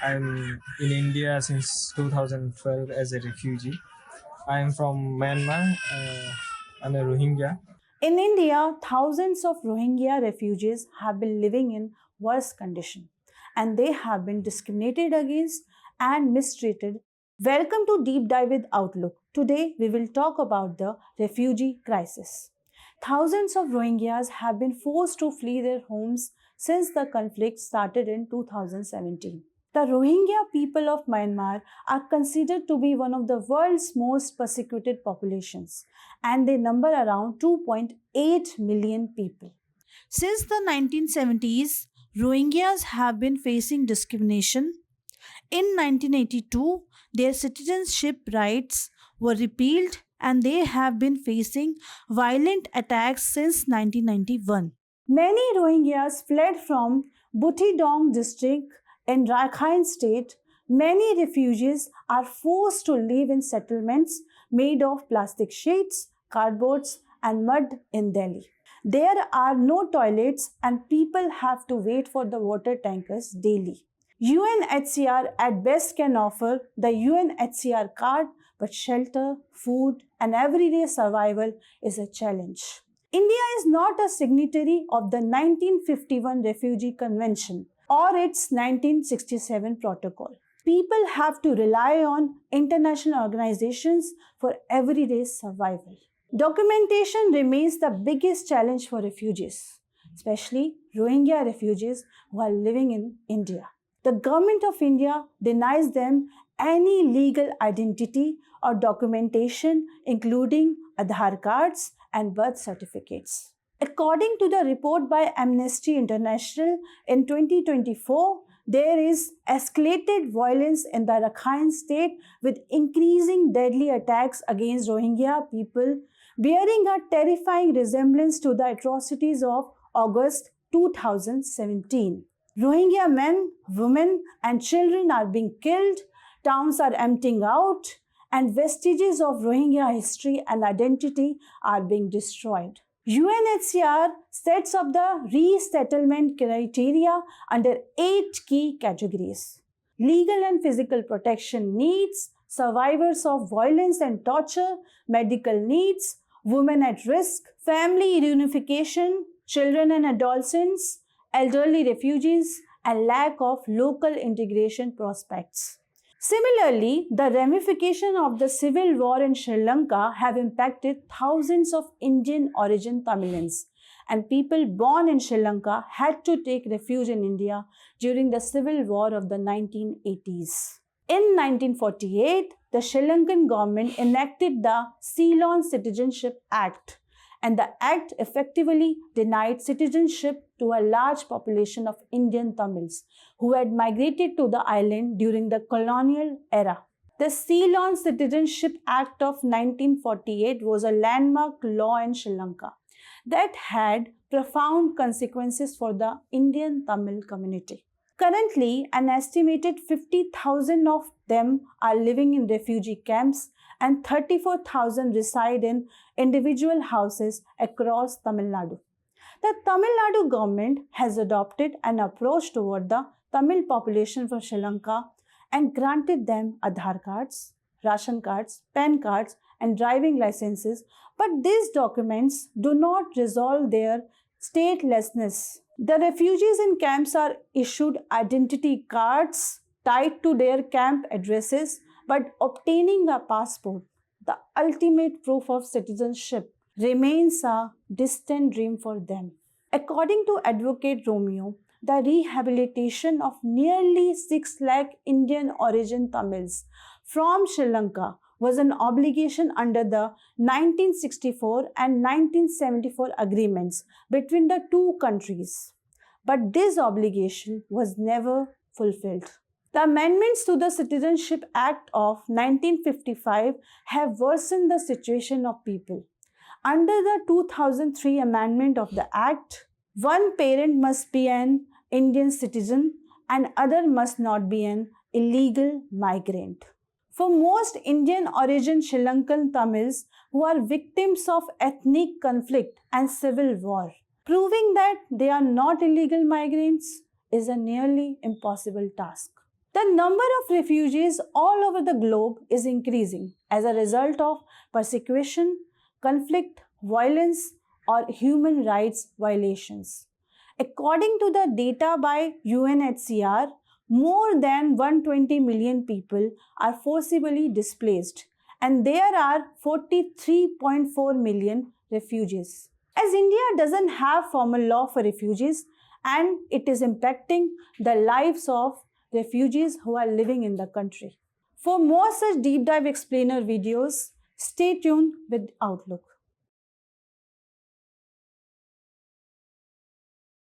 I'm in India since 2012 as a refugee. I'm from Myanmar. I'm a Rohingya. In India, thousands of Rohingya refugees have been living in worse condition and they have been discriminated against and mistreated. Welcome to Deep Dive with Outlook. Today we will talk about the refugee crisis. Thousands of Rohingyas have been forced to flee their homes since the conflict started in 2017. The Rohingya people of Myanmar are considered to be one of the world's most persecuted populations, and they number around 2.8 million people. Since the 1970s, Rohingyas have been facing discrimination. In 1982, their citizenship rights were repealed and they have been facing violent attacks since 1991. Many Rohingyas fled from Butidong district in Rakhine state. Many refugees are forced to live in settlements made of plastic sheets, cardboards, and mud in Delhi. There are no toilets and people have to wait for the water tankers daily. UNHCR at best can offer the UNHCR card, but shelter, food, and everyday survival is a challenge. India is not a signatory of the 1951 Refugee Convention or its 1967 protocol. People have to rely on international organizations for everyday survival. Documentation remains the biggest challenge for refugees, especially Rohingya refugees who are living in India. The government of India denies them any legal identity or documentation, including Aadhaar cards and birth certificates. According to the report by Amnesty International in 2024, there is escalated violence in the Rakhine state with increasing deadly attacks against Rohingya people, bearing a terrifying resemblance to the atrocities of August 2017. Rohingya men, women, and children are being killed, towns are emptying out, and vestiges of Rohingya history and identity are being destroyed. UNHCR sets up the resettlement criteria under 8 key categories: legal and physical protection needs, survivors of violence and torture, medical needs, women at risk, family reunification, children and adolescents, elderly refugees, and lack of local integration prospects. Similarly, the ramifications of the civil war in Sri Lanka have impacted thousands of Indian origin Tamils, and people born in Sri Lanka had to take refuge in India during the civil war of the 1980s. In 1948, the Sri Lankan government enacted the Ceylon Citizenship Act, and the act effectively denied citizenship to a large population of Indian Tamils who had migrated to the island during the colonial era. The Ceylon Citizenship Act of 1948 was a landmark law in Sri Lanka that had profound consequences for the Indian Tamil community. Currently, an estimated 50,000 of them are living in refugee camps and 34,000 reside in individual houses across Tamil Nadu. The Tamil Nadu government has adopted an approach toward the Tamil population for Sri Lanka and granted them Aadhaar cards, ration cards, PAN cards, and driving licenses, but these documents do not resolve their statelessness. The refugees in camps are issued identity cards tied to their camp addresses, but obtaining a passport, the ultimate proof of citizenship, remains a distant dream for them. According to Advocate Romeo, the rehabilitation of nearly 6 lakh Indian origin Tamils from Sri Lanka was an obligation under the 1964 and 1974 agreements between the two countries. But this obligation was never fulfilled. The amendments to the Citizenship Act of 1955 have worsened the situation of people. Under the 2003 amendment of the Act, one parent must be an Indian citizen and other must not be an illegal migrant. For most Indian origin Sri Lankan Tamils who are victims of ethnic conflict and civil war, proving that they are not illegal migrants is a nearly impossible task. The number of refugees all over the globe is increasing as a result of persecution, conflict, violence, or human rights violations. According to the data by UNHCR, more than 120 million people are forcibly displaced, and there are 43.4 million refugees. As India doesn't have formal law for refugees, and it is impacting the lives of refugees who are living in the country. For more such deep dive explainer videos, stay tuned with Outlook.